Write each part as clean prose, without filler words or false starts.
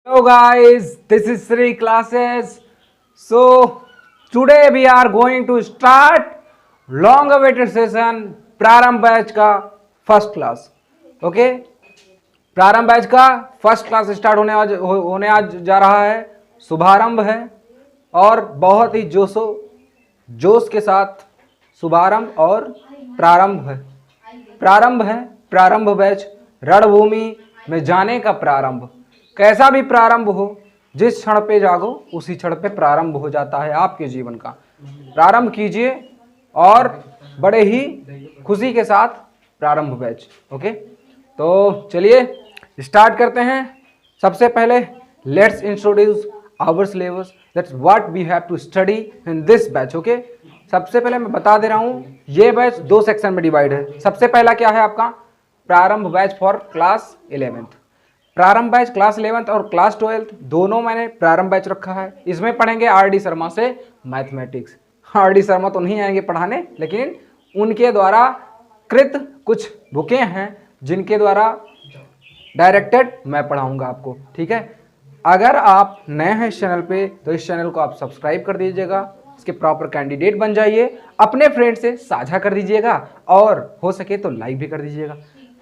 Hello guys, this is Sri classes. So today we are going to start long awaited session प्रारंभ batch का first class. Okay, प्रारंभ batch का first class start होने आज जा रहा है. शुभारंभ है और बहुत ही जोश के साथ शुभारंभ और प्रारंभ है. प्रारंभ बैच रणभूमि में जाने का प्रारंभ. कैसा भी प्रारंभ हो, जिस क्षण पे जागो उसी क्षण पे प्रारंभ हो जाता है आपके जीवन का. प्रारंभ कीजिए और बड़े ही खुशी के साथ प्रारंभ बैच. ओके, तो चलिए स्टार्ट करते हैं. सबसे पहले let's introduce our syllabus, that's what we have to study in this batch. Okay, सबसे पहले मैं बता दे रहा हूँ, ये बैच दो सेक्शन में डिवाइड है. सबसे पहला क्या है आपका प्रारंभ बैच फॉर क्लास 11th. प्रारंभ बैच क्लास 11th और क्लास 12th दोनों मैंने प्रारंभ बैच रखा है. इसमें पढ़ेंगे आर.डी. शर्मा से मैथमेटिक्स. आर.डी. शर्मा तो नहीं आएंगे पढ़ाने, लेकिन उनके द्वारा कृत कुछ बुकें हैं जिनके द्वारा डायरेक्टेड मैं पढ़ाऊंगा आपको. ठीक है, अगर आप नए हैं इस चैनल पे तो इस चैनल को आप सब्सक्राइब कर दीजिएगा, इसके प्रॉपर कैंडिडेट बन जाइए, अपने फ्रेंड से साझा कर दीजिएगा और हो सके तो लाइक भी कर दीजिएगा.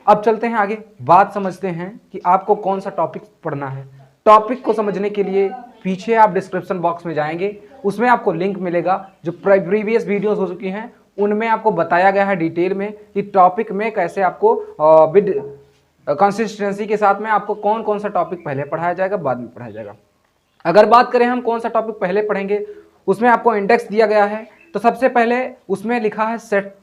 अब चलते हैं आगे, बात समझते हैं कि आपको कौन सा टॉपिक पढ़ना है. टॉपिक को समझने के लिए पीछे आप डिस्क्रिप्शन बॉक्स में जाएंगे, उसमें आपको लिंक मिलेगा. जो प्रीवियस वीडियोस हो चुकी हैं उनमें आपको बताया गया है डिटेल में कि टॉपिक में कैसे आपको विद कंसिस्टेंसी के साथ में आपको कौन कौन सा टॉपिक पहले पढ़ाया जाएगा, बाद में पढ़ाया जाएगा. अगर बात करें हम कौन सा टॉपिक पहले पढ़ेंगे, उसमें आपको इंडेक्स दिया गया है. तो सबसे पहले उसमें लिखा है सेट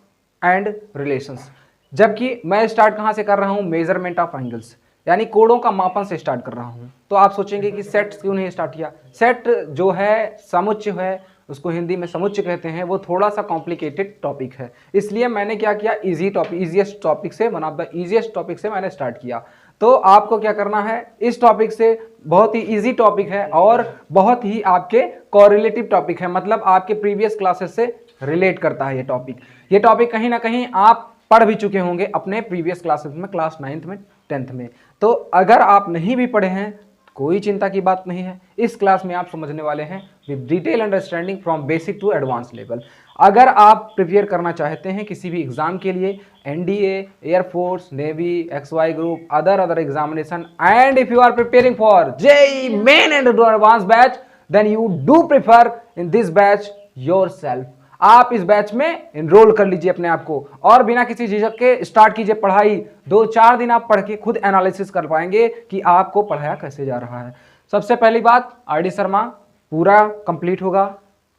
एंड रिलेशंस. जबकि मैं स्टार्ट कहाँ से कर रहा हूँ, मेजरमेंट ऑफ एंगल्स यानी कोणों का मापन से स्टार्ट कर रहा हूँ. तो आप सोचेंगे कि सेट क्यों नहीं स्टार्ट किया. सेट जो है समुच्चय है, उसको हिंदी में समुच्चय कहते हैं, वो थोड़ा सा कॉम्प्लिकेटेड टॉपिक है. इसलिए मैंने क्या किया, इजीएस्ट टॉपिक से, one of the easiest topic से मैंने स्टार्ट किया. तो आपको क्या करना है, इस टॉपिक से बहुत ही इजी टॉपिक है और बहुत ही आपके कोरिलेटिव टॉपिक है, मतलब आपके प्रीवियस क्लासेस से रिलेट करता है ये टॉपिक. ये टॉपिक कहीं ना कहीं आप पढ़ भी चुके होंगे अपने प्रीवियस क्लासेस में, क्लास 9th में, 10th में. तो अगर आप नहीं भी पढ़े हैं कोई चिंता की बात नहीं है, इस क्लास में आप समझने वाले हैं with detail understanding from basic to advance level. अगर आप प्रिपेयर करना चाहते हैं किसी भी एग्जाम के लिए, NDA, air force, navy, XY group, other examination, and if you are preparing for JEE main and advance batch, then you do prefer in this batch yourself. आप इस बैच में एनरोल कर लीजिए अपने आप को और बिना किसी झिझक के स्टार्ट कीजिए पढ़ाई. 2-4 दिन आप पढ़ के खुद एनालिसिस कर पाएंगे कि आपको पढ़ाया कैसे जा रहा है. सबसे पहली बात, आर.डी. शर्मा पूरा कंप्लीट होगा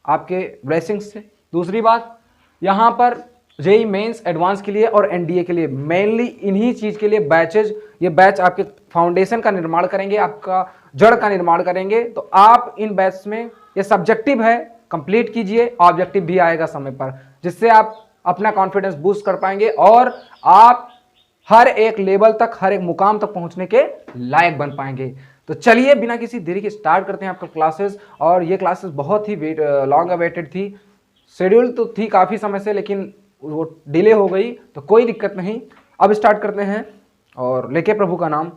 आपके ब्लेसिंग्स से. दूसरी बात, यहाँ पर जेईई मेंस एडवांस के लिए और एनडीए के लिए मेनली इन्हीं चीज़ के लिए बैचेज, ये बैच आपके फाउंडेशन का निर्माण करेंगे, आपका जड़ का निर्माण करेंगे. तो आप इन बैच में, ये सब्जेक्टिव है, कंप्लीट कीजिए, ऑब्जेक्टिव भी आएगा समय पर, जिससे आप अपना कॉन्फिडेंस बूस्ट कर पाएंगे और आप हर एक लेवल तक, हर एक मुकाम तक पहुंचने के लायक बन पाएंगे. तो चलिए बिना किसी देरी के स्टार्ट करते हैं आपका क्लासेस. और ये क्लासेस बहुत ही लॉन्ग अवेटेड थी, शेड्यूल तो थी काफ़ी समय से, लेकिन वो डिले हो गई, तो कोई दिक्कत नहीं. अब स्टार्ट करते हैं और लेके प्रभु का नाम.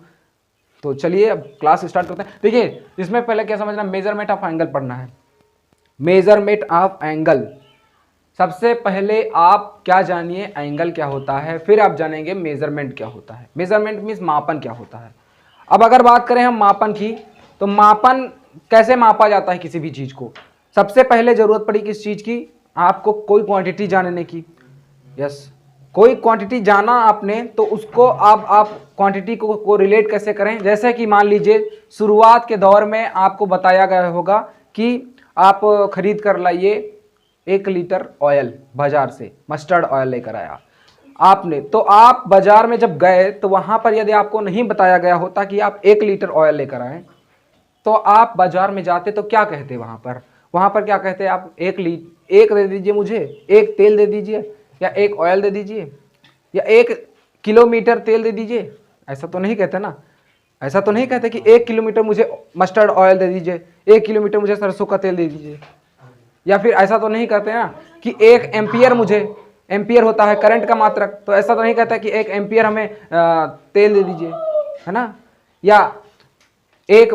तो चलिए अब क्लास स्टार्ट करते हैं. देखिए, इसमें पहले क्या समझना, मेजरमेंट ऑफ एंगल पढ़ना है. मेजरमेंट ऑफ एंगल, सबसे पहले आप क्या जानिए एंगल क्या होता है, फिर आप जानेंगे मेजरमेंट क्या होता है. मेजरमेंट मीन्स मापन क्या होता है. अब अगर बात करें हम मापन की, तो मापन कैसे मापा जाता है किसी भी चीज़ को. सबसे पहले जरूरत पड़ी किस चीज़ की, आपको कोई क्वांटिटी जानने की. यस, कोई क्वांटिटी जाना आपने, तो उसको आप क्वांटिटी को रिलेट कैसे करें. जैसे कि मान लीजिए शुरुआत के दौर में आपको बताया गया होगा कि आप खरीद कर लाइए 1 लीटर ऑयल बाजार से, मस्टर्ड ऑयल लेकर आया आपने. तो आप बाजार में जब गए तो वहां पर यदि आपको नहीं बताया गया होता कि आप 1 लीटर ऑयल लेकर आए, तो आप बाजार में जाते तो क्या कहते, वहां पर क्या कहते, आप एक दे दीजिए मुझे, 1 तेल दे दीजिए, या 1 ऑयल दे दीजिए, या 1 किलोमीटर तेल दे दीजिए. ऐसा तो नहीं कहते ना. ऐसा तो नहीं कहते कि 1 किलोमीटर मुझे मस्टर्ड ऑयल दे दीजिए, 1 किलोमीटर मुझे सरसों का तेल दे दीजिए. या फिर ऐसा तो नहीं कहते ना कि 1 एम्पियर, मुझे एम्पियर होता है करंट का मात्रक, तो ऐसा तो नहीं कहता कि 1 एम्पियर हमें तेल दे दीजिए, है ना. या 1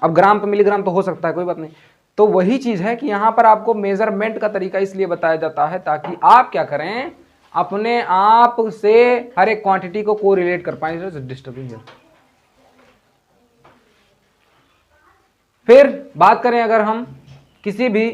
अब ग्राम तो मिलीग्राम तो हो सकता है, कोई बात नहीं। तो वही चीज़ है कि यहाँ पर आपको मेजरमेंट का तरीका इसलिए बताया जाता है ताकि आप क्या करें, अपने आप से हर एक क्वांटिटी को कोरिलेट कर पाए। डिस्टर्बिंग। फिर बात करें अगर हम किसी भी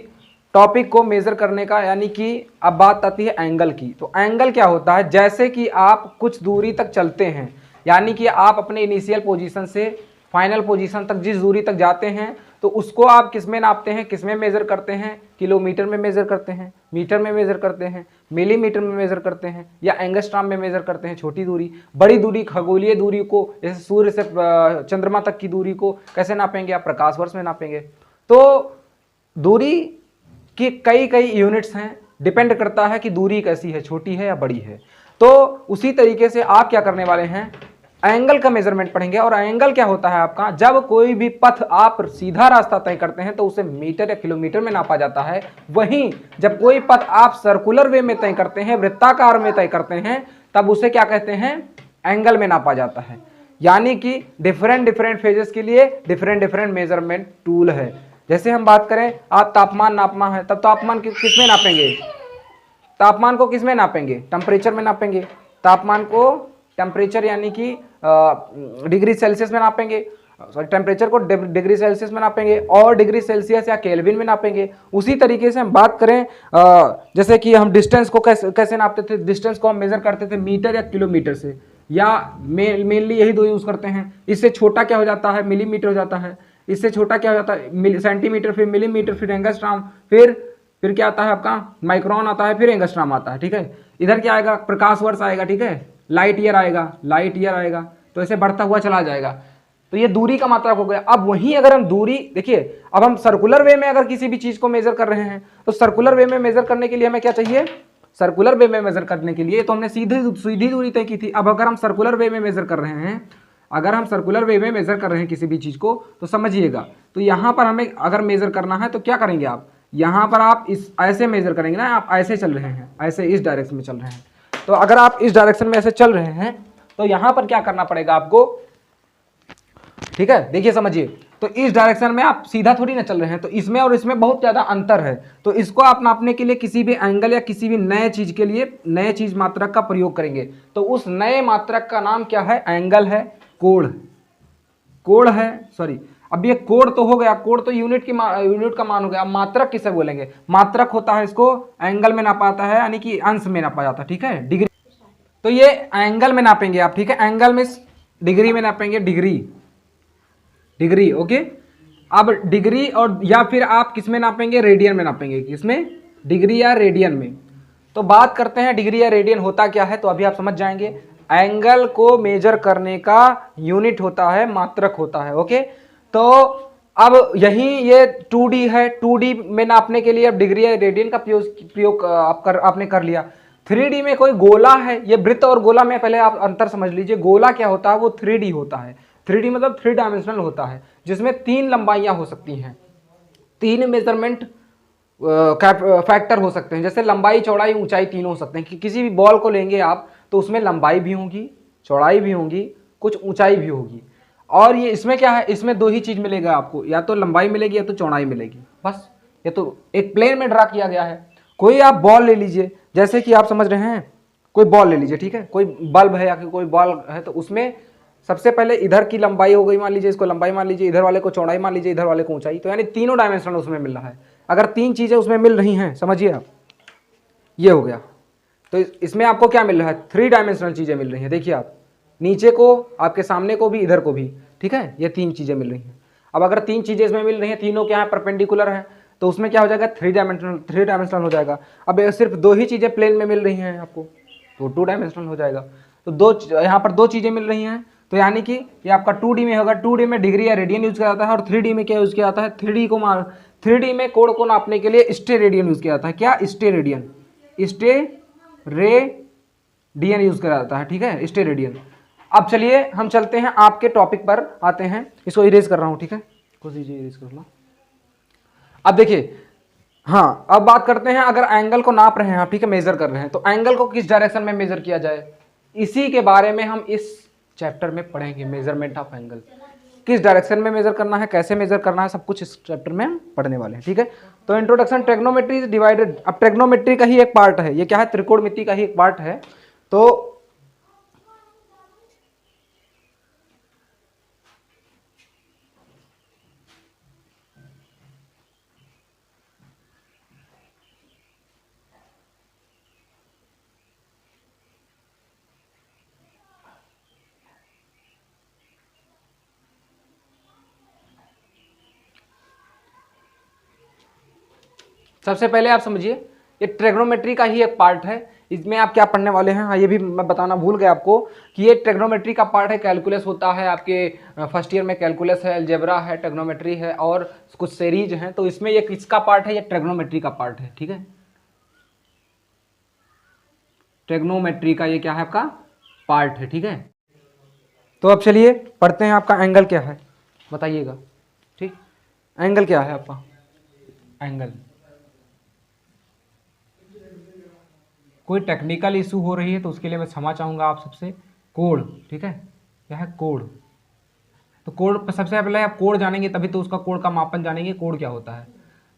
टॉपिक को मेजर करने का, यानी कि अब बात आती है एंगल की। तो एंगल क्या होता है, जैसे कि आप कुछ दूरी तक चलते हैं, यानी कि आप अपने इनिशियल पोजीशन से फाइनल पोजीशन तक जिस दूरी तक जाते हैं, तो उसको आप किस में नापते हैं, किस में मेजर करते हैं, किलोमीटर में मेजर करते हैं, मीटर में मेजर करते हैं, मिलीमीटर में मेजर करते हैं, या एंगस्ट्रॉम में मेजर करते हैं छोटी दूरी। बड़ी दूरी, खगोलीय दूरी को, जैसे सूर्य से चंद्रमा तक की दूरी को कैसे नापेंगे आप, प्रकाश वर्ष में नापेंगे। तो दूरी की कई कई यूनिट्स हैं, डिपेंड करता है कि दूरी कैसी है, छोटी है या बड़ी है। तो उसी तरीके से आप क्या करने वाले हैं, एंगल का मेजरमेंट पढ़ेंगे। और एंगल क्या होता है आपका, जब कोई भी पथ आप सीधा रास्ता तय करते हैं तो उसे मीटर या किलोमीटर में नापा जाता है। वहीं जब कोई पथ आप सर्कुलर वे में तय करते हैं, वृत्ताकार में तय करते हैं, तब उसे क्या कहते हैं, एंगल में नापा जाता है। यानी कि डिफरेंट डिफरेंट फेजेस के लिए डिफरेंट डिफरेंट मेजरमेंट टूल है। जैसे हम बात करें, आप तापमान नापना है, तब तापमान किस में नापेंगे, तापमान को किस में नापेंगे, टेम्परेचर में नापेंगे। तापमान को टेम्परेचर यानी कि डिग्री सेल्सियस में नापेंगे, सॉरी टेम्परेचर को डिग्री सेल्सियस में नापेंगे, और डिग्री सेल्सियस या केल्विन में नापेंगे। उसी तरीके से हम बात करें, जैसे कि हम डिस्टेंस को कैसे नापते थे, डिस्टेंस को हम मेजर करते थे मीटर या किलोमीटर से, या मेनली यही दो यूज करते हैं। इससे छोटा क्या हो जाता है, मिलीमीटर हो जाता है। इससे छोटा क्या हो जाता है, सेंटीमीटर, फिर मिलीमीटर, फिर एंगस्ट्रॉम, फिर क्या आता है आपका, माइक्रोन आता है, फिर एंगस्ट्रॉम आता है। ठीक है, इधर क्या आएगा, प्रकाश वर्ष आएगा। ठीक है, लाइट ईयर आएगा, लाइट ईयर आएगा। तो ऐसे बढ़ता हुआ चला जाएगा। तो ये दूरी का मात्रक हो गया। अब वहीं अगर हम दूरी देखिए, अब हम सर्कुलर वे में अगर किसी भी चीज को मेजर कर रहे हैं, तो सर्कुलर वे में मेजर करने के लिए हमें क्या चाहिए, सर्कुलर वे में मेजर करने के लिए तो हमने सीधी दूरी तय की थी। अब अगर हम सर्कुलर वे में मेजर कर रहे हैं, अगर हम सर्कुलर वे में मेजर कर रहे हैं किसी भी चीज को, तो समझिएगा, तो यहां पर हमें अगर मेजर करना है तो क्या करेंगे आप, यहां पर आप इस ऐसे मेजर करेंगे ना, आप ऐसे चल रहे हैं, ऐसे इस डायरेक्शन में चल रहे हैं। तो अगर आप इस डायरेक्शन में ऐसे चल रहे हैं तो यहां पर क्या करना पड़ेगा आपको, ठीक है, देखिए समझिए। तो इस डायरेक्शन में आप सीधा थोड़ी ना चल रहे हैं, तो इसमें और इसमें बहुत ज्यादा अंतर है। तो इसको आप नापने के लिए किसी भी एंगल या किसी भी नए चीज के लिए नए चीज मात्रक का प्रयोग करेंगे। तो उस नए मात्रक का नाम क्या है, एंगल है, कोण है, सॉरी। अब ये कोण तो हो गया, कोण तो यूनिट का मान हो गया। अब मात्रक किसे बोलेंगे, मात्रक होता है, इसको एंगल में नापा जाता है, यानी कि अंश में नापा जाता है। ठीक है, डिग्री, तो ये एंगल में नापेंगे आप। ठीक है, एंगल में डिग्री में नापेंगे, डिग्री ओके। अब डिग्री, और या फिर आप किस में नापेंगे, रेडियन में नापेंगे, किसमें, डिग्री या रेडियन में। तो बात करते हैं डिग्री या रेडियन होता क्या है, तो अभी आप समझ जाएंगे। एंगल को मेजर करने का यूनिट होता है, मात्रक होता है। ओके, तो अब यही ये 2D है, 2D में नापने के लिए अब डिग्री या रेडियन का प्रयोग आपने कर लिया। 3D में कोई गोला है, ये वृत्त और गोला में पहले आप अंतर समझ लीजिए। गोला क्या होता है, वो 3D होता है। 3D मतलब 3 डायमेंशनल होता है, जिसमें 3 लंबाइयां हो सकती हैं, 3 मेजरमेंट फैक्टर हो सकते हैं। जैसे लंबाई, चौड़ाई, ऊंचाई, तीनों हो सकते हैं। कि किसी भी बॉल को लेंगे आप तो उसमें लंबाई भी होगी, चौड़ाई भी होगी, कुछ ऊंचाई भी होगी। और ये इसमें क्या है, इसमें 2 ही चीज मिलेगा आपको, या तो लंबाई मिलेगी या तो चौड़ाई मिलेगी, बस। ये तो एक प्लेन में ड्रा किया गया है। कोई आप बॉल ले लीजिए, जैसे कि आप समझ रहे हैं, कोई बॉल ले लीजिए, ठीक है, कोई बल्ब है या कोई बॉल है, तो उसमें सबसे पहले इधर की लंबाई हो गई, मान लीजिए इसको लंबाई मान लीजिए, इधर वाले को चौड़ाई मान लीजिए, इधर वाले को ऊंचाई। तो यानी तीनों डायमेंशन उसमें मिल रहा है। अगर 3 चीजें उसमें मिल रही हैं, समझिए आप, ये हो गया। तो इसमें आपको क्या मिल रहा है, 3 डायमेंशनल चीजें मिल रही हैं। देखिए आप, नीचे को, आपके सामने को भी, इधर को भी, ठीक है, ये 3 चीजें मिल रही हैं। अब अगर 3 चीजें इसमें मिल रही हैं, तीनों क्या है, परपेंडिकुलर है, तो उसमें क्या हो जाएगा, 3 डायमेंशनल हो जाएगा। अब सिर्फ 2 ही चीजें प्लेन में मिल रही हैं आपको, तो 2 डायमेंशनल हो जाएगा। तो यहाँ पर 2 चीजें मिल रही हैं, तो यानी कि ये आपका 2D में होगा। 2D में डिग्री या रेडियन यूज किया जाता है, और 3D में क्या यूज किया जाता है, 3D में कोण को नापने के लिए स्टेरेडियन यूज किया जाता है। क्या, स्टेरेडियन यूज किया जाता है। ठीक है, स्टेरेडियन। अब चलिए हम चलते हैं आपके टॉपिक पर आते हैं। इसको इरेज कर रहा हूं, ठीक है, कुछ इरेज कर लो। अब देखिए, हाँ, अब बात करते हैं, अगर एंगल को नाप रहे हैं आप, ठीक है, मेजर कर रहे हैं, तो एंगल को किस डायरेक्शन में मेजर किया जाए, इसी के बारे में हम इस चैप्टर में पढ़ेंगे, मेजरमेंट ऑफ एंगल। किस डायरेक्शन में मेजर करना है, कैसे मेजर करना है, सब कुछ इस चैप्टर में हम पढ़ने वाले हैं। ठीक है, तो इंट्रोडक्शन ट्रिग्नोमेट्री इज डिवाइडेड। अब ट्रिग्नोमेट्री का ही एक पार्ट है, ये क्या है, त्रिकोणमिति का ही एक पार्ट है। तो सबसे पहले आप समझिए ये ट्रिग्नोमेट्री का ही एक पार्ट है। इसमें आप क्या पढ़ने वाले हैं, हाँ ये भी मैं बताना भूल गया आपको कि ये ट्रिग्नोमेट्री का पार्ट है। कैलकुलस होता है आपके फर्स्ट ईयर में, कैलकुलस है, अलजेब्रा है, ट्रिग्नोमेट्री है और कुछ सीरीज हैं। तो इसमें ये किसका पार्ट है, ये ट्रिग्नोमेट्री का पार्ट है। ठीक है, ट्रिग्नोमेट्री का ये क्या है, आपका पार्ट है। ठीक है, तो अब चलिए पढ़ते हैं आपका एंगल क्या है, बताइएगा। ठीक, एंगल क्या है आपका, एंगल। कोई टेक्निकल इशू हो रही है तो उसके लिए मैं क्षमा चाहूँगा आप सबसे। कोण, ठीक है, क्या है, कोण। तो कोण सबसे पहले आप कोण जानेंगे तभी तो उसका कोण का मापन जानेंगे, कोण क्या होता है।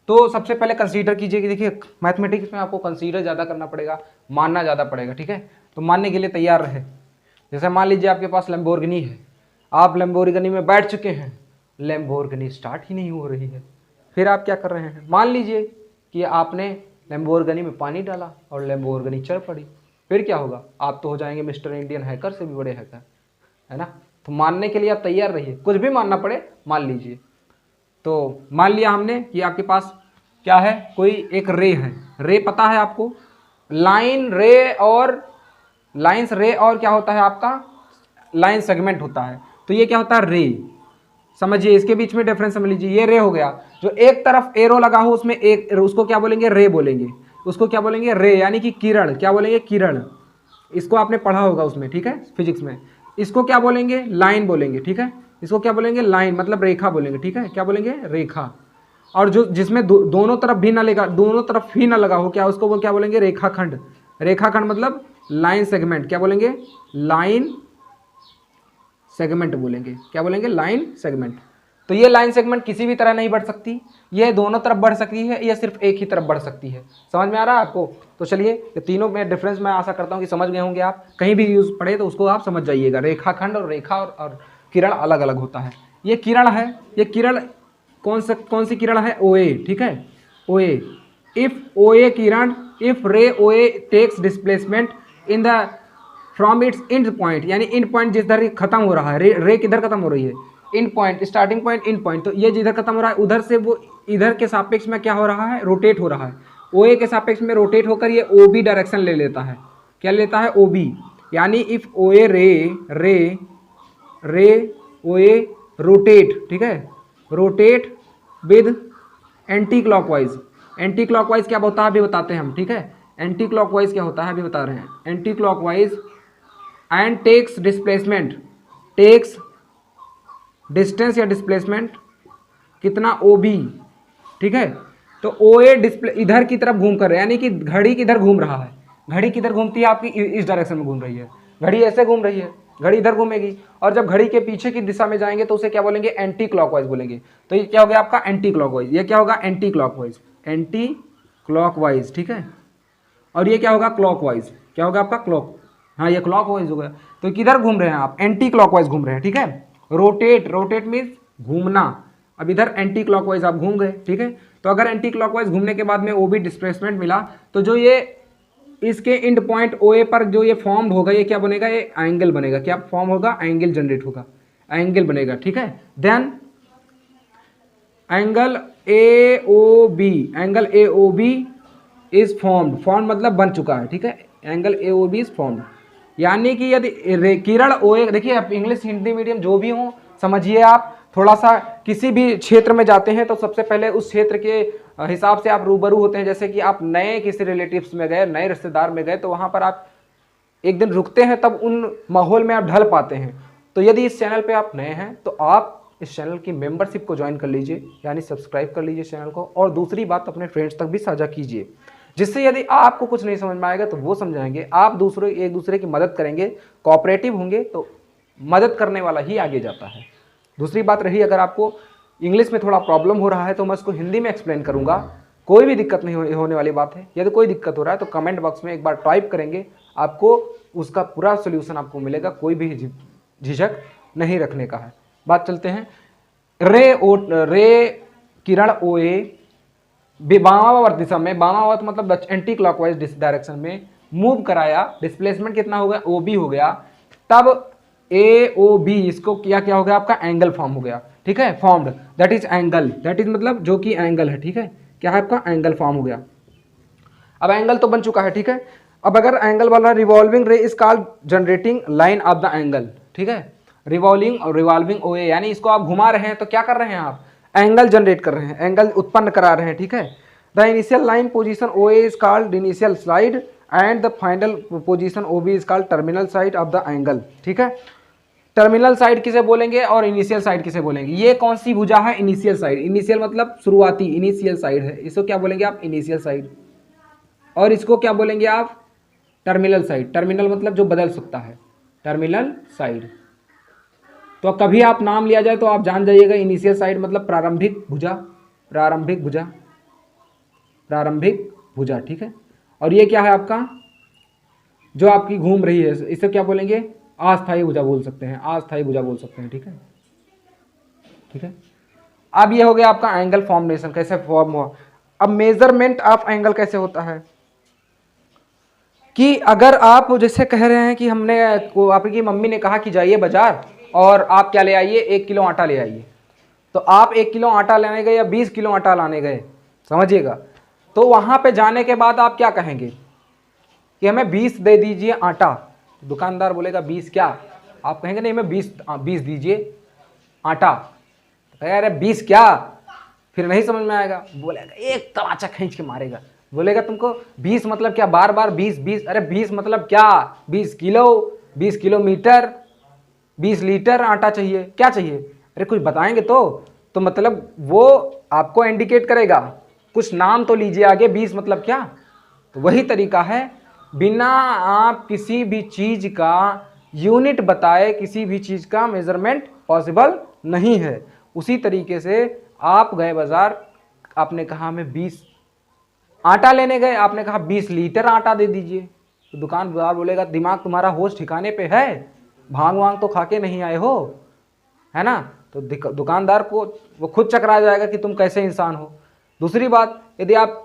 तो सबसे पहले कंसीडर कीजिए कि देखिए मैथमेटिक्स में आपको कंसीडर ज़्यादा करना पड़ेगा, मानना ज़्यादा पड़ेगा। ठीक है, तो मानने के लिए तैयार रहे। जैसे मान लीजिए आपके पास लैम्बोर्गिनी है, आप लैम्बोर्गिनी में बैठ चुके हैं, लैम्बोर्गिनी स्टार्ट ही नहीं हो रही है, फिर आप क्या कर रहे हैं, मान लीजिए कि आपने लैम्बोर्गिनी में पानी डाला और लैम्बोर्गिनी चढ़ पड़ी, फिर क्या होगा, आप तो हो जाएंगे मिस्टर इंडियन हैकर से भी बड़े हैकर, है ना। तो मानने के लिए आप तैयार रहिए, कुछ भी मानना पड़े मान लीजिए। तो मान लिया हमने कि आपके पास क्या है, कोई एक रे है, रे पता है आपको, लाइन रे और लाइन्स रे और क्या होता है आपका लाइन सेगमेंट होता है। तो ये क्या होता है, रे। समझिए इसके बीच में डिफरेंस समझ लीजिए, ये रे हो गया, जो एक तरफ एरो लगा हो उसमें एक, उसको क्या बोलेंगे, रे बोलेंगे, उसको क्या बोलेंगे, रे, यानी कि किरण, क्या बोलेंगे, किरण। इसको आपने पढ़ा होगा उसमें, ठीक है, फिजिक्स में। इसको क्या बोलेंगे, लाइन बोलेंगे। ठीक है, इसको क्या बोलेंगे, लाइन मतलब रेखा बोलेंगे। ठीक है, क्या बोलेंगे, रेखा। और जो जिसमें दोनों तरफ भी ना लगा, दोनों तरफ ही ना लगा हो, क्या उसको वो क्या बोलेंगे, रेखाखंड। रेखाखंड मतलब लाइन सेगमेंट, क्या बोलेंगे, लाइन सेगमेंट बोलेंगे, क्या बोलेंगे, लाइन सेगमेंट। तो ये लाइन सेगमेंट किसी भी तरह नहीं बढ़ सकती, ये दोनों तरफ बढ़ सकती है, ये सिर्फ एक ही तरफ बढ़ सकती है। समझ में आ रहा है आपको। तो चलिए ये तीनों में डिफरेंस मैं आशा करता हूँ कि समझ गए होंगे आप, कहीं भी यूज पढ़े तो उसको आप समझ जाइएगा। रेखाखंड और रेखा और किरण अलग अलग होता है। ये किरण है, ये किरण कौन सी किरण है, ओए। ठीक है, ओए। इफ ओए किरण, if ray O A takes displacement in the from its end point, यानी इंड पॉइंट जिधर खत्म हो रहा है, रे किधर खत्म हो रही है, end point, starting point, end point. तो ये जिधर खत्म हो रहा है उधर से वो इधर के सापेक्ष में क्या हो रहा है, रोटेट हो रहा है। ओए के सापेक्ष में रोटेट होकर ये ओ बी डायरेक्शन ले लेता है। क्या लेता है, ओ बी। यानी इफ ओए रे ओए रोटेट, ठीक है, rotate with anti clockwise. Anti clockwise क्या होता है अभी बताते हैं हम। ठीक है, एंटी क्लॉकवाइज क्या होता है अभी बता रहे हैं। Anti clockwise and takes displacement, takes distance या डिस्प्लेसमेंट कितना, ओ बी। ठीक है, तो ओ ए डिस्प्ले इधर की तरफ घूम कर, यानी कि घड़ी किधर घूम रहा है, घड़ी किधर घूमती है आपकी, इस डायरेक्शन में घूम रही है। घड़ी ऐसे घूम रही है, घड़ी इधर घूमेगी। और जब घड़ी के पीछे की दिशा में जाएंगे तो उसे क्या बोलेंगे, एंटी क्लॉकवाइज बोलेंगे। तो ये क्या हो गया आपका, एंटी क्लॉकवाइज। ये क्या होगा, एंटी क्लॉकवाइज, एंटी क्लॉकवाइज। ठीक है, और ये क्या होगा, क्लॉकवाइज। क्या होगा आपका, क्लॉक, हाँ ये क्लॉकवाइज हो गया। तो किधर घूम रहे हैं आप, एंटी क्लॉकवाइज घूम रहे हैं। ठीक है, रोटेट, रोटेट मीन्स घूमना। अब इधर एंटी क्लॉकवाइज आप घूम गए। ठीक है, तो अगर एंटी क्लॉकवाइज घूमने के बाद में ओ बी डिस्प्लेसमेंट मिला तो जो ये इसके इंड पॉइंट ओ ए पर जो ये फॉर्म होगा, ये क्या बनेगा, ये एंगल बनेगा। क्या फॉर्म होगा, एंगल जनरेट होगा, एंगल बनेगा। ठीक है, then angle A O B, angle A O B is formed, form मतलब बन चुका है। ठीक है, angle A O B is formed. यानी कि यदि किरण ओए, देखिए आप इंग्लिश हिंदी मीडियम जो भी हो समझिए, आप थोड़ा सा किसी भी क्षेत्र में जाते हैं तो सबसे पहले उस क्षेत्र के हिसाब से आप रूबरू होते हैं। जैसे कि आप नए किसी रिलेटिव्स में गए, नए रिश्तेदार में गए, तो वहाँ पर आप एक दिन रुकते हैं, तब उन माहौल में आप ढल पाते हैं। तो यदि इस चैनल पे आप नए हैं तो आप इस चैनल की मेंबरशिप को ज्वाइन कर लीजिए, यानी सब्सक्राइब कर लीजिए चैनल को। और दूसरी बात, अपने फ्रेंड्स तक भी साझा कीजिए, जिससे यदि आपको कुछ नहीं समझ में आएगा तो वो समझाएंगे, आप एक दूसरे की मदद करेंगे, कोऑपरेटिव होंगे तो मदद करने वाला ही आगे जाता है। दूसरी बात रही, अगर आपको इंग्लिश में थोड़ा प्रॉब्लम हो रहा है तो मैं उसको हिंदी में एक्सप्लेन करूंगा, कोई भी दिक्कत नहीं होने वाली बात है। यदि कोई दिक्कत हो रहा है तो कमेंट बॉक्स में एक बार टाइप करेंगे, आपको उसका पूरा सोल्यूशन आपको मिलेगा, कोई भी झिझक नहीं रखने का है। बात चलते हैं, रे किरण ओ ए वामावर्त दिशा में, वामावर्त मतलब एंटी क्लॉकवाइज डायरेक्शन में मूव कराया, डिस्प्लेसमेंट कितना हो गया, ओ बी हो गया, तब ए ओ बी इसको क्या क्या हो गया आपका एंगल फॉर्म हो गया, ठीक है, formed, that is angle, that is मतलब जो कि एंगल है, ठीक है, क्या है आपका एंगल फॉर्म हो गया। अब एंगल तो बन चुका है, ठीक है। अब अगर एंगल वाला रिवॉल्विंग रे is called generating line of the angle, ठीक है, रिवॉल्विंग ओ ए, यानी इसको आप घुमा रहे हैं तो क्या कर रहे हैं आप, एंगल जनरेट कर रहे हैं, एंगल उत्पन्न करा रहे हैं, ठीक है। The initial line position O A is called initial side and the final position O B is called terminal side of the angle, ठीक है। टर्मिनल साइड किसे बोलेंगे और इनिशियल साइड किसे बोलेंगे, ये कौन सी भुजा है, इनिशियल साइड, इनिशियल मतलब शुरुआती, इनिशियल साइड है, इसको क्या बोलेंगे आप, इनिशियल साइड, और इसको क्या बोलेंगे आप, टर्मिनल साइड। टर्मिनल मतलब जो बदल सकता है, टर्मिनल साइड। तो कभी आप नाम लिया जाए तो आप जान जाइएगा, इनिशियल साइड मतलब प्रारंभिक भुजा, प्रारंभिक भुजा, प्रारंभिक भुजा, ठीक है। और ये क्या है आपका, जो आपकी घूम रही है, इसे क्या बोलेंगे, अस्थायी भुजा बोल सकते हैं, अस्थायी भुजा बोल सकते हैं, ठीक है, ठीक है। अब ये हो गया आपका एंगल फॉर्मेशन, कैसे फॉर्म हुआ। अब मेजरमेंट ऑफ एंगल कैसे होता है, कि अगर आप जैसे कह रहे हैं कि हमने आपकी मम्मी ने कहा कि जाइए बाजार और आप क्या ले आइए, 1 किलो आटा ले आइए, तो आप 1 किलो आटा लेने गए या 20 किलो आटा लाने गए, समझिएगा, तो वहां पे जाने के बाद आप क्या कहेंगे कि हमें 20 दे दीजिए आटा, दुकानदार बोलेगा 20 क्या, आप कहेंगे नहीं हमें 20 दीजिए आटा, तो कहेगा अरे 20 क्या, फिर नहीं समझ में आएगा, बोलेगा एक तमाचा खींच के मारेगा, बोलेगा तुमको 20 मतलब क्या, बार बार 20, अरे 20 मतलब क्या, 20 किलो, 20 किलोमीटर, 20 लीटर आटा चाहिए, क्या चाहिए, अरे कुछ बताएंगे तो मतलब वो आपको इंडिकेट करेगा, कुछ नाम तो लीजिए आगे, 20 मतलब क्या। तो वही तरीका है, बिना आप किसी भी चीज का यूनिट बताए किसी भी चीज का मेजरमेंट पॉसिबल नहीं है। उसी तरीके से आप गए बाजार, आपने कहा हमें 20 आटा लेने गए, आपने कहा 20 लीटर आटा दे दीजिए, तो दुकानदार बोलेगा दिमाग तुम्हारा होश ठिकाने पे है, भांग वांग तो खा के नहीं आए हो, है ना, तो दुकानदार को वो खुद चकरा जाएगा कि तुम कैसे इंसान हो। दूसरी बात, यदि आप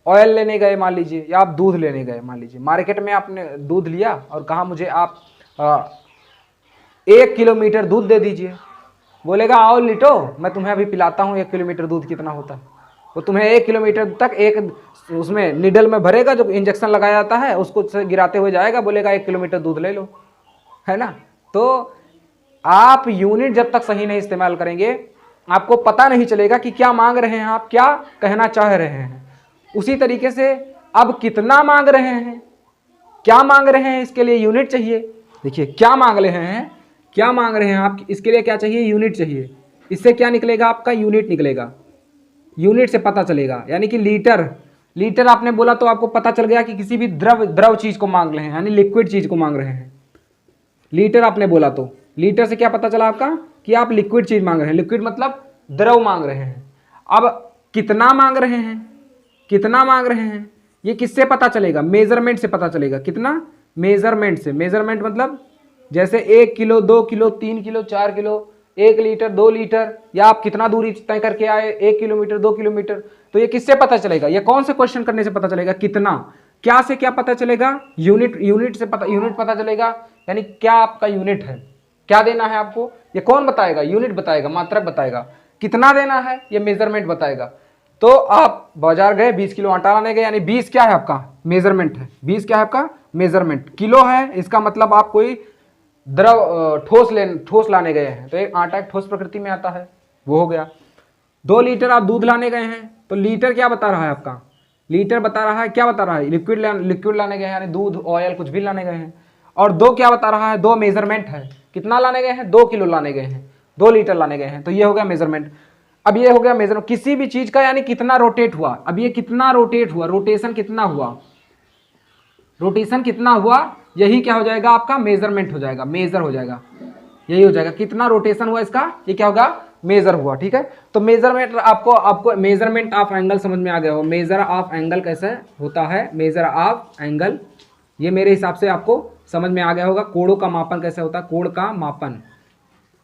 ऑयल लेने गए मान लीजिए, या आप दूध लेने गए मान लीजिए, मार्केट में आपने दूध लिया और कहा मुझे आप 1 किलोमीटर दूध दे दीजिए, बोलेगा आओ लिटो मैं तुम्हें अभी पिलाता हूँ 1 किलोमीटर दूध कितना होता है, वो तुम्हें 1 किलोमीटर तक एक उसमें निडल में भरेगा, जो इंजेक्शन लगाया जाता है उसको गिराते हुए जाएगा, बोलेगा 1 किलोमीटर दूध ले लो, है ना। तो आप यूनिट जब तक सही नहीं इस्तेमाल करेंगे, आपको पता नहीं चलेगा कि क्या मांग रहे हैं, आप क्या कहना चाह रहे हैं। उसी तरीके से अब कितना मांग रहे हैं, क्या मांग रहे हैं, इसके लिए यूनिट चाहिए। देखिए क्या मांग रहे हैं, क्या मांग रहे हैं आप, इसके लिए क्या चाहिए, यूनिट चाहिए। इससे क्या निकलेगा आपका, यूनिट निकलेगा, यूनिट से पता चलेगा, यानी कि लीटर आपने बोला तो आपको पता चल गया कि किसी भी द्रव चीज को मांग रहे हैं, यानी लिक्विड चीज को मांग रहे हैं। लीटर आपने बोला तो लीटर से क्या पता चला आपका कि आप लिक्विड चीज मांग रहे हैं, लिक्विड मतलब द्रव मांग रहे हैं। अब कितना मांग रहे हैं, कितना मांग रहे हैं, ये किससे पता चलेगा, मेजरमेंट से पता चलेगा। कितना, मेजरमेंट से। मेजरमेंट मतलब जैसे 1 kilo, 2 kilo, 3 kilo, 4 kilo, 1 litre, 2 litre, या आप कितना दूरी तय करके आए, 1 किलोमीटर, 2 किलोमीटर, तो ये किससे पता चलेगा, ये कौन से क्वेश्चन करने से पता चलेगा, कितना। क्या से क्या पता चलेगा, यूनिट से पता, यूनिट पता चलेगा, यानी क्या आपका यूनिट है, क्या देना है आपको, ये कौन बताएगा, यूनिट बताएगा, मात्रक बताएगा। कितना देना है, ये मेजरमेंट बताएगा। तो आप बाजार गए, 20 किलो आटा लाने गए, यानी 20 क्या है आपका, मेजरमेंट है। 20 क्या है आपका, मेजरमेंट। किलो है, इसका मतलब आप कोई ठोस लाने गए हैं, तो एक आटा एक ठोस प्रकृति में आता है, वो हो गया। 2 लीटर आप दूध लाने गए हैं, तो लीटर क्या बता रहा है आपका, लीटर बता रहा है, क्या बता रहा है, लिक्विड लाने गए हैं, यानी दूध, ऑयल, कुछ भी लाने गए हैं। और 2 क्या बता रहा है, 2 मेजरमेंट है, कितना लाने गए हैं, 2 किलो लाने गए हैं, 2 लीटर लाने गए हैं, तो ये हो गया मेजरमेंट। अब ये हो गया मेजरमेंट किसी भी चीज का, यानी कितना रोटेट हुआ। अब ये कितना रोटेट हुआ, रोटेशन कितना हुआ, रोटेशन कितना हुआ, यही क्या हो जाएगा आपका, मेजरमेंट हो जाएगा, मेजर हो जाएगा। यही हो जाएगा। कितना रोटेशन हुआ इसका, ये क्या होगा, मेजर हुआ। ठीक है, तो मेजरमेंट आपको मेजरमेंट ऑफ एंगल समझ में आ गया हो। मेजर ऑफ एंगल कैसे होता है, मेजर ऑफ एंगल, ये मेरे हिसाब से आपको समझ में आ गया होगा। कोणों का मापन कैसे होता है, कोण का मापन,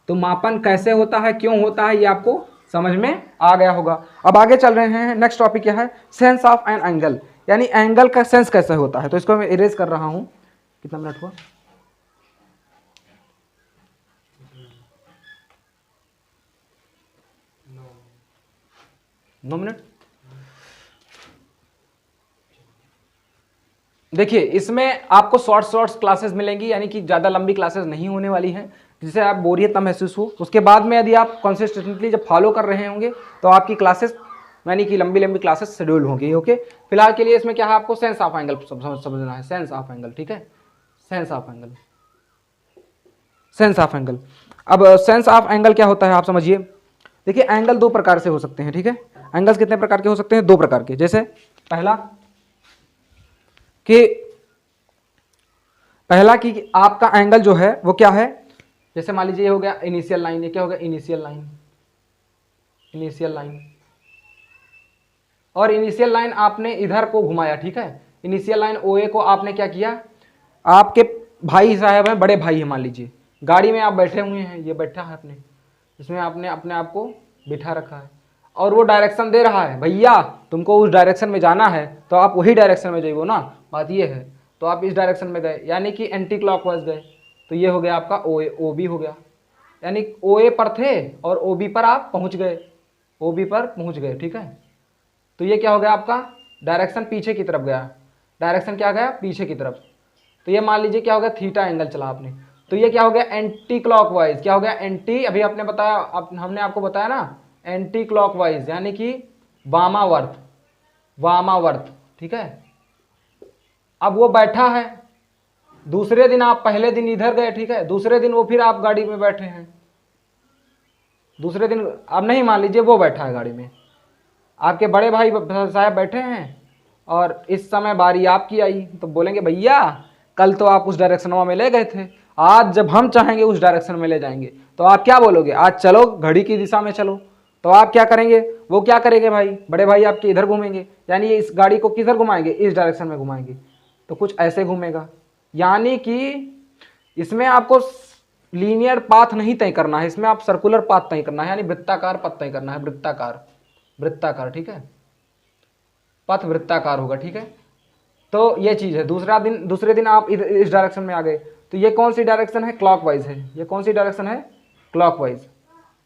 तो मापन कैसे होता है, क्यों होता है, ये आपको समझ में आ गया होगा। अब आगे चल रहे हैं, नेक्स्ट टॉपिक क्या है, सेंस ऑफ एन एंगल, यानी एंगल का सेंस कैसे होता है। तो इसको मैं इरेज कर रहा हूं, कितना मिनट हुआ, 9 मिनट। देखिए इसमें आपको शॉर्ट क्लासेस मिलेंगी, यानी कि ज़्यादा लंबी क्लासेस नहीं होने वाली हैं, जिससे आप बोरियत ना महसूस हो। उसके बाद में यदि आप कंसिस्टेंटली जब फॉलो कर रहे होंगे तो आपकी क्लासेस यानी कि लंबी लंबी क्लासेस शेड्यूल होंगी। ओके, फिलहाल के लिए इसमें क्या है, आपको सेंस ऑफ एंगल समझना है, सेंस ऑफ एंगल। ठीक है, sense of angle, sense of angle. अब सेंस ऑफ एंगल क्या होता है आप समझिए। देखिए एंगल दो प्रकार से हो सकते हैं। ठीक है, एंगल्स कितने प्रकार के हो सकते हैं, दो प्रकार के। जैसे पहला कि आपका एंगल जो है वो क्या है, जैसे मान लीजिए ये हो गया इनिशियल लाइन, ये क्या हो गया, इनिशियल लाइन, इनिशियल लाइन, और इनिशियल लाइन आपने इधर को घुमाया। ठीक है, इनिशियल लाइन ओए को आपने क्या किया, आपके भाई साहब हैं, बड़े भाई हैं, मान लीजिए गाड़ी में आप बैठे हुए हैं, ये बैठा है अपने, इसमें आपने अपने आप को बिठा रखा है और वो डायरेक्शन दे रहा है, भैया तुमको उस डायरेक्शन में जाना है तो आप वही डायरेक्शन में जाइए ना, बात ये है। तो आप इस डायरेक्शन में गए, यानी कि एंटी क्लॉकवाइज गए, तो ये हो गया आपका ओ ए, ओ बी हो गया, यानी ओ ए पर थे और ओ बी पर आप पहुंच गए, ओ बी पर पहुंच गए। ठीक है, तो ये क्या हो गया, आपका डायरेक्शन पीछे की तरफ गया, डायरेक्शन क्या गया, पीछे की तरफ। तो ये मान लीजिए क्या हो गया, थीटा एंगल चला आपने, तो ये क्या हो गया, एंटी क्लॉकवाइज। क्या हो गया, एंटी, अभी आपने बताया, हमने आपको बताया ना, एंटी क्लॉकवाइज यानी कि वामावर्त, वामावर्त। ठीक है, अब वो बैठा है, दूसरे दिन आप पहले दिन इधर गए, ठीक है, दूसरे दिन वो फिर आप गाड़ी में बैठे हैं, दूसरे दिन अब नहीं, मान लीजिए वो बैठा है गाड़ी में, आपके बड़े भाई साहब बैठे हैं और इस समय बारी आपकी आई, तो बोलेंगे भैया कल तो आप उस डायरेक्शन में ले गए थे, आज जब हम चाहेंगे उस डायरेक्शन में ले जाएंगे। तो आप क्या बोलोगे, आज चलो घड़ी की दिशा में चलो। तो आप क्या करेंगे, वो क्या करेंगे भाई, बड़े भाई आपके इधर घूमेंगे, यानी इस गाड़ी को किधर घुमाएंगे, इस डायरेक्शन में घुमाएंगे, तो कुछ ऐसे घूमेगा। यानी कि इसमें आपको लीनियर पाथ नहीं तय करना है, इसमें आप सर्कुलर पाथ तय करना है, यानी वृत्ताकार पथ तय करना है, वृत्ताकार, वृत्ताकार। ठीक है, पथ वृत्ताकार होगा। ठीक है, तो ये चीज है। दूसरे दिन आप इस डायरेक्शन में आ गए, तो ये कौन सी डायरेक्शन है, क्लॉकवाइज है, ये कौन सी डायरेक्शन है, क्लॉकवाइज।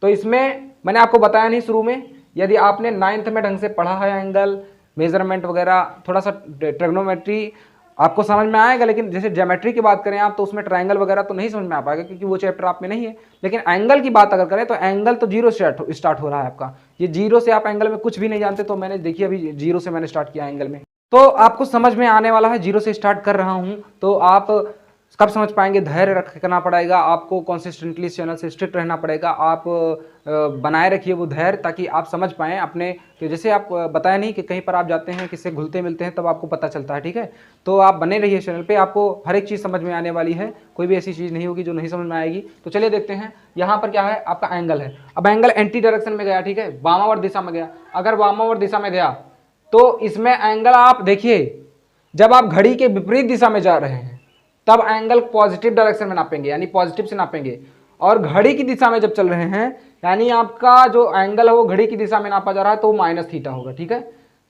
तो इसमें मैंने आपको बताया नहीं शुरू में, यदि आपने 9th में ढंग से पढ़ा है एंगल मेजरमेंट वगैरह, थोड़ा सा ट्रिग्नोमेट्री आपको समझ में आएगा, लेकिन जैसे ज्योमेट्री की बात करें आप तो उसमें ट्रायंगल वगैरह तो नहीं समझ में आ पाएगा, क्योंकि वो चैप्टर आप में नहीं है। लेकिन एंगल की बात अगर करें तो एंगल तो जीरो से स्टार्ट हो रहा है आपका, ये जीरो से आप एंगल में कुछ भी नहीं जानते, तो मैंने देखिए अभी जीरो से मैंने स्टार्ट किया एंगल में, तो आपको समझ में आने वाला है। जीरो से स्टार्ट कर रहा हूं, तो आप कब समझ पाएंगे, धैर्य रखना पड़ेगा आपको, कंसिस्टेंटली इस चैनल से स्ट्रिक्ट रहना पड़ेगा, आप बनाए रखिए वो धैर्य, ताकि आप समझ पाएँ अपने, कि जैसे आप बताया नहीं कि कहीं पर आप जाते हैं, किससे घुलते मिलते हैं, तब आपको पता चलता है। ठीक है, तो आप बने रहिए चैनल पे, आपको हर एक चीज़ समझ में आने वाली है, कोई भी ऐसी चीज़ नहीं होगी जो नहीं समझ में आएगी। तो चलिए देखते हैं, यहाँ पर क्या है, आपका एंगल है। अब एंगल एंटी डायरेक्शन में गया, ठीक है, वामावर्त दिशा में गया। अगर वामावर्त दिशा में गया तो इसमें एंगल आप देखिए, जब आप घड़ी के विपरीत दिशा में जा रहे हैं तब एंगल पॉजिटिव डायरेक्शन में नापेंगे, यानी पॉजिटिव से नापेंगे, और घड़ी की दिशा में जब चल रहे हैं, यानी आपका जो एंगल है वो घड़ी की दिशा में नापा जा रहा है, तो माइनस थीटा होगा। ठीक है,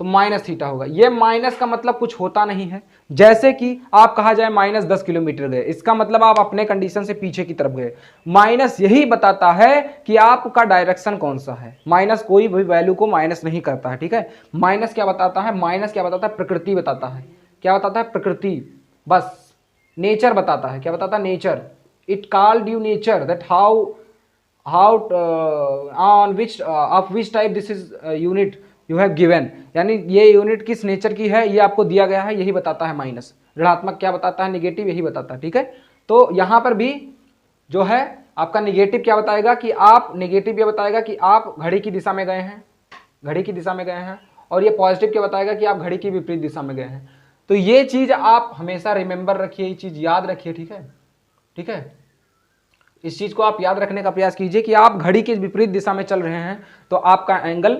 तो माइनस थीटा होगा। ये माइनस का मतलब कुछ होता नहीं है, जैसे कि आप कहा जाए -10 किलोमीटर गए, इसका मतलब आप अपने कंडीशन से पीछे की तरफ गए। माइनस यही बताता है कि आपका डायरेक्शन कौन सा है, माइनस कोई भी वैल्यू को माइनस नहीं करता है। ठीक है, माइनस क्या बताता है, माइनस क्या बताता है, प्रकृति बताता है। क्या बताता है, प्रकृति, बस नेचर बताता है। क्या बताता है, nature. It called you nature, that how on which of which type this is unit you have given, यानी ये यूनिट किस नेचर की है ये आपको दिया गया है, यही बताता है माइनस। ऋणात्मक क्या बताता है, निगेटिव, यही बताता है। ठीक है, तो यहाँ पर भी जो है आपका निगेटिव क्या बताएगा कि आप, निगेटिव ये बताएगा कि आप घड़ी की दिशा में गए हैं, घड़ी की दिशा में गए हैं, और ये पॉजिटिव क्या बताएगा कि आप घड़ी की विपरीत दिशा में गए हैं। तो ये चीज आप हमेशा रिमेंबर रखिए, ये चीज याद रखिए। ठीक है, ठीक है, इस चीज को आप याद रखने का प्रयास कीजिए कि आप घड़ी के विपरीत दिशा में चल रहे हैं तो आपका एंगल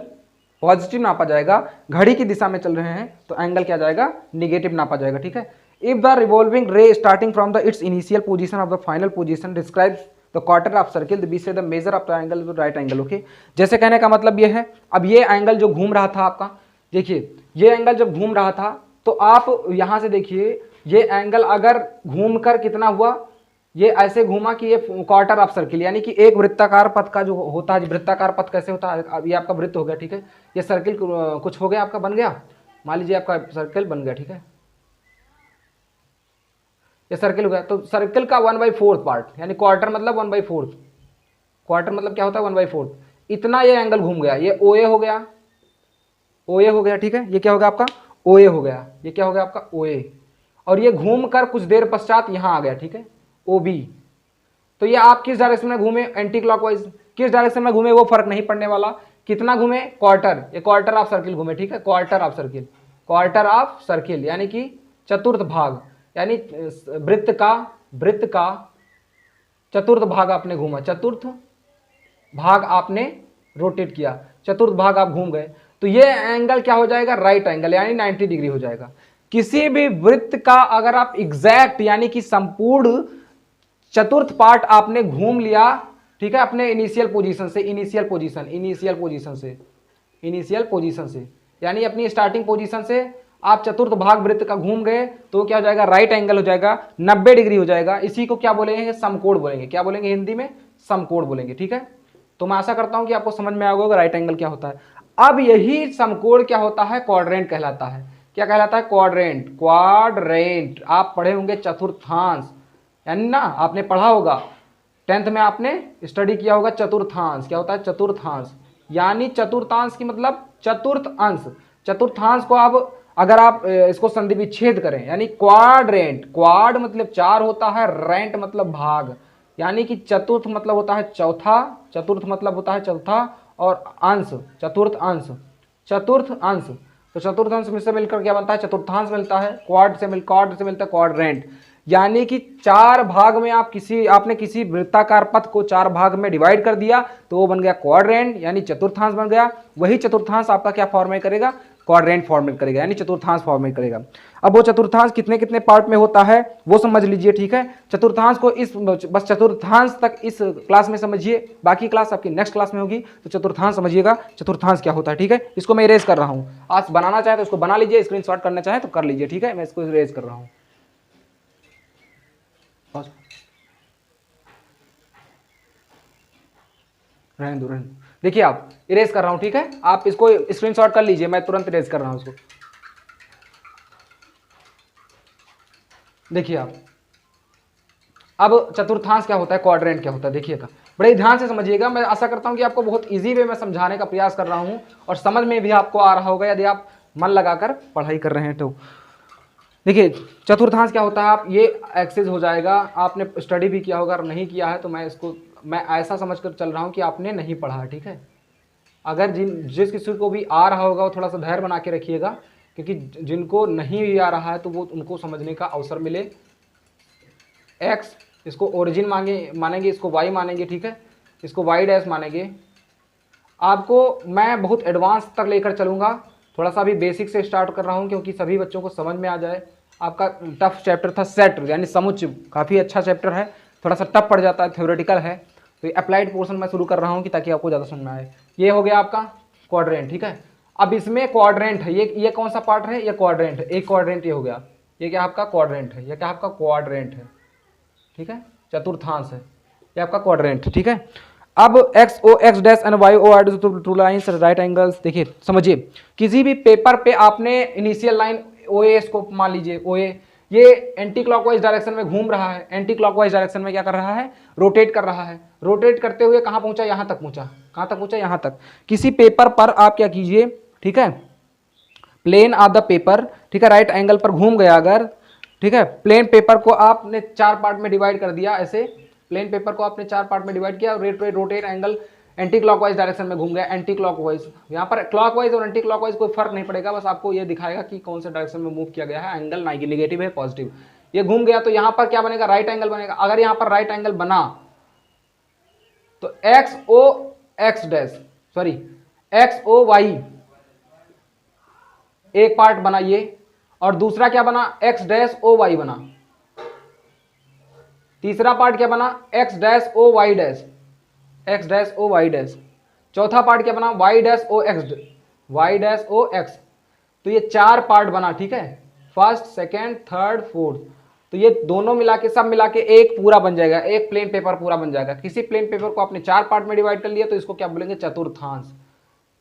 पॉजिटिव नापा जाएगा, घड़ी की दिशा में चल रहे हैं तो एंगल क्या जाएगा, निगेटिव नापा जाएगा। ठीक है। If the revolving ray starting from the its initial position of the final position describes the quarter of circle b से the measure of the angle right angle. Okay, जैसे कहने का मतलब ये है, अब ये एंगल जो घूम रहा था आपका, देखिए ये एंगल जब घूम रहा था तो आप यहां से देखिए ये एंगल अगर घूमकर कितना हुआ, ये ऐसे घूमा कि ये क्वार्टर ऑफ सर्किल, यानी कि एक वृत्ताकार पथ का जो होता है, वृत्ताकार पथ कैसे होता है, अब ये आपका वृत्त हो गया। ठीक है, ये सर्किल कुछ हो गया आपका, बन गया, मान लीजिए आपका सर्किल बन गया। ठीक है, ये सर्किल हो गया, तो सर्किल का 1/4 पार्ट, यानी क्वार्टर मतलब 1/4, क्वार्टर मतलब क्या होता है 1/4, इतना ये एंगल घूम गया, ये OA हो गया, OA हो गया। ठीक है, ये क्या हो गया आपका OA हो गया, ये क्या हो गया आपका OA, और ये घूम कर कुछ देर पश्चात यहां आ गया। ठीक है, OB। तो ये आप किस डायरेक्शन में घूमे, एंटी क्लॉकवाइज, किस डायरेक्शन में घूमे वो फर्क नहीं पड़ने वाला, कितना घूमे, क्वार्टर, ये क्वार्टर ऑफ सर्किल घूमे। ठीक है, quarter of circle, quarter of circle यानी कि चतुर्थ भाग, यानी वृत्त का चतुर्थ भाग आपने घूमा, चतुर्थ भाग आपने रोटेट किया, चतुर्थ भाग आप घूम गए, तो ये एंगल क्या हो जाएगा, राइट एंगल, यानी 90 डिग्री हो जाएगा। किसी भी वृत्त का अगर आप एग्जैक्ट यानी कि संपूर्ण चतुर्थ पार्ट आपने घूम लिया, ठीक है, अपने इनिशियल पोजीशन से, इनिशियल पोजीशन से यानी अपनी स्टार्टिंग पोजीशन से आप चतुर्थ भाग वृत्त का घूम गए तो क्या हो जाएगा, राइट एंगल हो जाएगा, 90 डिग्री हो जाएगा। इसी को क्या बोलेंगे, समकोण बोलेंगे। क्या बोलेंगे हिंदी में, समकोण बोलेंगे। ठीक है, तो मैं आशा करता हूं कि आपको समझ में आ गया होगा राइट एंगल क्या होता है। अब यही समकोण क्या होता है, क्वाड्रेंट कहलाता है। क्या कहलाता है, क्वाड्रेंट, क्वाड्रेंट आप पढ़े होंगे चतुर्थांश, यानी ना आपने पढ़ा होगा 10th में, आपने स्टडी किया होगा चतुर्थांश। क्या होता है, चतुर्थांश, यानी चतुर्थांश की मतलब चतुर्थ अंश। चतुर्थांश को आप अगर आप इसको संधि विच्छेद करें, यानी क्वाड्रेंट, क्वाड मतलब 4 होता है, रेंट मतलब भाग, यानी कि चतुर्थ मतलब होता है चौथा, चतुर्थ मतलब होता है चौथा, और अंश चतुर्थ अंश, चतुर्थ अंश। तो चतुर्थ अंश में से मिलकर क्या बनता है, चतुर्थांश मिलता है, क्वाड से मिलता है क्वाड्रेंट, यानी कि 4 भाग में आपने किसी वृत्ताकार पथ को 4 भाग में डिवाइड कर दिया तो वो बन गया क्वाड्रेंट, यानी चतुर्थांश बन गया। वही चतुर्थांश आपका क्या फॉर्मेट करेगा, क्वाड्रेंट फॉर्मेट करेगा, यानी चतुर्थांश फॉर्मेट करेगा। अब वो चतुर्थांश कितने कितने पार्ट में होता है वो समझ लीजिए। ठीक है, चतुर्थांश को बस चतुर्थांश तक इस क्लास में समझिए, बाकी क्लास आपकी नेक्स्ट क्लास में होगी, तो चतुर्थांश समझिएगा, चतुर्थांश क्या होता है। ठीक है, इसको मैं इरेज कर रहा हूँ, आज बनाना चाहे तो इसको बना लीजिए, स्क्रीनशॉट करना चाहे तो कर लीजिए। ठीक है, मैं इसको इरेज कर रहा हूँ। रहने दो। देखिए आप इरेज कर रहा हूं, ठीक है, आप इसको स्क्रीनशॉट कर लीजिए, मैं तुरंत इरेज कर रहा हूं इसको। देखिए आप, अब चतुर्थांश क्या होता है, क्वाड्रेंट क्या होता है, देखिएगा, बड़े ध्यान से समझिएगा। मैं आशा करता हूं कि आपको बहुत इजी वे में समझाने का प्रयास कर रहा हूं और समझ में भी आपको आ रहा होगा यदि आप मन लगाकर पढ़ाई कर रहे हैं तो। देखिए चतुर्थांश क्या होता है, आप ये एक्सेस हो जाएगा, आपने स्टडी भी किया होगा, नहीं किया है तो मैं ऐसा समझकर चल रहा हूँ कि आपने नहीं पढ़ा। ठीक है, अगर जिस किसी को भी आ रहा होगा वो थोड़ा सा धैर्य बना के रखिएगा, क्योंकि जिनको नहीं भी आ रहा है तो वो उनको समझने का अवसर मिले। एक्स इसको ओरिजिन मानेंगे, इसको वाई मानेंगे, ठीक है, इसको वाई डैश मानेंगे। आपको मैं बहुत एडवांस तक लेकर चलूँगा, थोड़ा सा भी बेसिक से स्टार्ट कर रहा हूँ क्योंकि सभी बच्चों को समझ में आ जाए। आपका टफ चैप्टर था सेट, यानी समुच्चय, काफ़ी अच्छा चैप्टर है, थोड़ा सा टफ पड़ जाता है, थ्योरेटिकल है, तो ये अप्लाइड पोर्शन मैं शुरू कर रहा हूँ कि ताकि आपको ज़्यादा समझ में आए। ये हो गया आपका क्वाड्रेंट। ठीक है, अब इसमें क्वाड्रेंट है, ये कौन सा पार्ट है, ये क्वाड्रेंट है, एक क्वाड्रेंट ये हो गया, ये क्या आपका क्वाड्रेंट है, ये क्या आपका क्वाड्रेंट है। ठीक है, चतुर्थांश है, ये आपका क्वाड्रेंट। ठीक है, अब x O x dash and y O are two lines right angles. देखिए समझिए, किसी भी पेपर पे आपने इनिशियल लाइन ओ ए को मान लीजिए, ओ ए ये एंटी क्लॉकवाइज डायरेक्शन में घूम रहा है, एंटी क्लॉकवाइज डायरेक्शन में क्या कर रहा है, रोटेट कर रहा है, रोटेट करते हुए कहाँ पहुंचा, यहाँ तक पहुंचा, कहाँ तक पहुंचा, यहाँ तक। किसी पेपर पर आप क्या कीजिए, ठीक है, प्लेन ऑफ द पेपर, ठीक है, राइट एंगल पर घूम गया अगर, ठीक है, प्लेन पेपर को आपने 4 पार्ट में डिवाइड कर दिया, ऐसे प्लेन पेपर को आपने 4 पार्ट में डिवाइड किया, rotate angle anti clockwise direction में घूम गया, एंटी क्लॉकवाइज। यहाँ पर क्लॉकवाइज और एंटी क्लॉकवाइज कोई फर्क नहीं पड़ेगा, बस आपको ये दिखाएगा कि कौन से डायरेक्शन में मूव किया गया है, एंगल नेगेटिव है पॉजिटिव। ये घूम गया तो यहाँ पर क्या बनेगा, राइट एंगल बनेगा। अगर यहाँ पर राइट एंगल बना तो एक्स ओ x dash sorry x o y एक पार्ट बना ये, और दूसरा क्या बना एक्स डैश ओ वाई बना, तीसरा पार्ट क्या बना x dash O y dash, x dash O y dash, चौथा पार्ट क्या बना y dash O x, y dash O x. तो ये चार पार्ट बना, ठीक है, फर्स्ट सेकेंड थर्ड फोर्थ। तो ये दोनों मिला के सब मिला के एक पूरा बन जाएगा, एक प्लेन पेपर पूरा बन जाएगा। किसी प्लेन पेपर को आपने चार पार्ट में डिवाइड कर लिया तो इसको क्या बोलेंगे चतुर्थांश।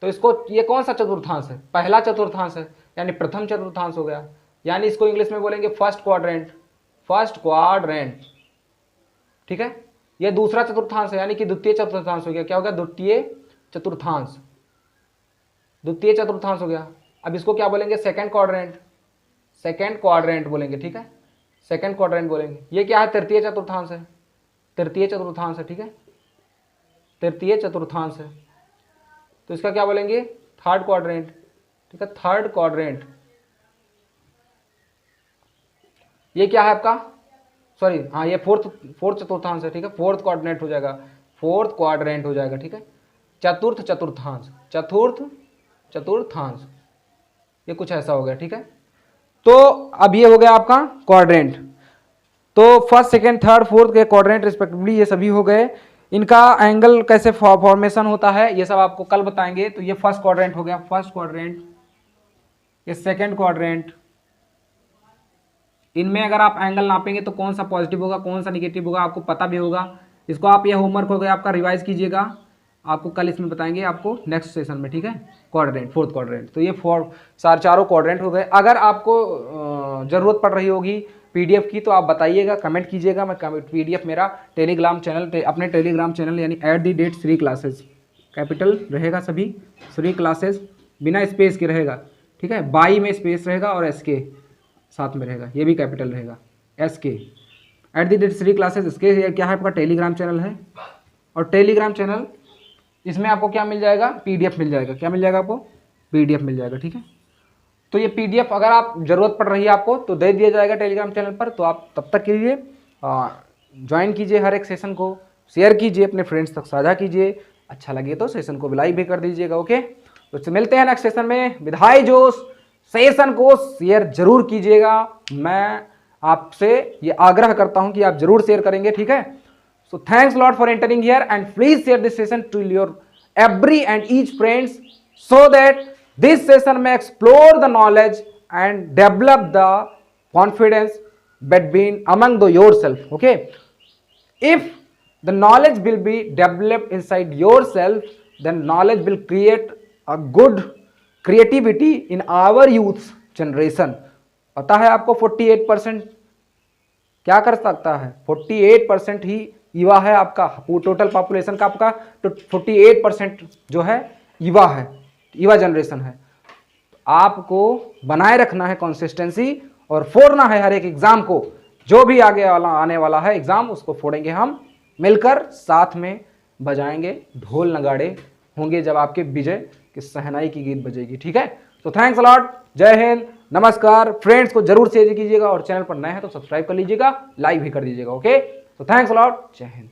तो इसको ये कौन सा चतुर्थांश है, पहला चतुर्थांश है, यानी प्रथम चतुर्थांश हो गया, यानी इसको इंग्लिश में बोलेंगे फर्स्ट क्वाड्रेंट, फर्स्ट क्वाड्रेंट, ठीक है। ये दूसरा चतुर्थांश है, यानी कि द्वितीय चतुर्थांश हो गया, क्या हो गया द्वितीय चतुर्थांश, द्वितीय चतुर्थांश हो गया। अब इसको क्या बोलेंगे सेकंड क्वाड्रेंट, सेकंड क्वाड्रेंट बोलेंगे, ठीक है, सेकंड क्वाड्रेंट बोलेंगे। ये क्या है तृतीय चतुर्थांश है, तृतीय चतुर्थांश है, ठीक है, तृतीय चतुर्थांश है। तो इसका क्या बोलेंगे थर्ड क्वाड्रेंट, ठीक है, थर्ड क्वाड्रेंट। ये क्या है आपका सॉरी हाँ ये फोर्थ चतुर्थांश है, ठीक है, फोर्थ क्वाड्रेंट हो जाएगा, फोर्थ क्वाड्रेंट हो जाएगा, ठीक है। चतुर्थ चतुर्थांश, चतुर्थ चतुर्थांश, ये कुछ ऐसा हो गया, ठीक है। तो अब ये हो गया आपका क्वाड्रेंट। तो फर्स्ट सेकेंड थर्ड फोर्थ के क्वाड्रेंट रिस्पेक्टिवली ये सभी हो गए। इनका एंगल कैसे फॉर्मेशन होता है ये सब आपको कल बताएंगे। तो ये फर्स्ट क्वाड्रेंट हो गया, फर्स्ट क्वाड्रेंट, ये सेकेंड क्वाड्रेंट। इनमें अगर आप एंगल नापेंगे तो कौन सा पॉजिटिव होगा कौन सा निगेटिव होगा आपको पता भी होगा। इसको आप ये होमवर्क हो गया आपका, रिवाइज कीजिएगा, आपको कल इसमें बताएंगे आपको नेक्स्ट सेशन में, ठीक है। क्वाड्रेंट, फोर्थ क्वाड्रेंट, तो ये चारों क्वाड्रेंट हो गए। अगर आपको ज़रूरत पड़ रही होगी पीडीएफ की तो आप बताइएगा, कमेंट कीजिएगा। मैं पीडीएफ मेरा टेलीग्राम चैनल अपने टेलीग्राम चैनल यानी @श्री क्लासेस, कैपिटल रहेगा सभी, श्री क्लासेस बिना स्पेस के रहेगा, ठीक है, बाई में स्पेस रहेगा और एस के साथ में रहेगा, ये भी कैपिटल रहेगा, SK @श्री क्लासेस। इसके क्या है आपका टेलीग्राम चैनल है, और टेलीग्राम चैनल इसमें आपको क्या मिल जाएगा PDF मिल जाएगा, क्या मिल जाएगा आपको PDF मिल जाएगा, ठीक है। तो ये PDF अगर आप ज़रूरत पड़ रही है आपको तो दे दिया जाएगा टेलीग्राम चैनल पर। तो आप तब तक के लिए ज्वाइन कीजिए, हर एक सेशन को शेयर कीजिए, अपने फ्रेंड्स तक साझा कीजिए, अच्छा लगे तो सेशन को लाइक भी कर दीजिएगा, ओके। तो मिलते हैं नेक्स्ट सेशन में। विधाई जोश सेशन को शेयर जरूर कीजिएगा, मैं आपसे ये आग्रह करता हूं कि आप जरूर शेयर करेंगे, ठीक है। So thanks lot for entering here and please share this session to your every and each friends so that this session may explore the knowledge and develop the confidence between among the yourself, okay. If the knowledge will be developed inside yourself, then knowledge will create a good creativity in our youth generation। पता है आपको 48% क्या कर सकता है, 48% ही युवा है आपका, टोटल पॉपुलेशन का आपका तो 48% जो है युवा है, युवा जनरेशन है। आपको बनाए रखना है कंसिस्टेंसी और फोड़ना है हर एक एग्जाम को, जो भी आगे वाला आने वाला है एग्जाम उसको फोड़ेंगे हम मिलकर, साथ में बजाएंगे ढोल नगाड़े होंगे जब आपके विजय की सहनाई की गीत बजेगी, ठीक है। तो थैंक्स अलॉट, जय हिंद, नमस्कार। फ्रेंड्स को जरूर शेयर कीजिएगा और चैनल पर नए हैं तो सब्सक्राइब कर लीजिएगा, लाइक भी कर दीजिएगा, ओके। तो थैंक्स अलॉट, जय हिंद।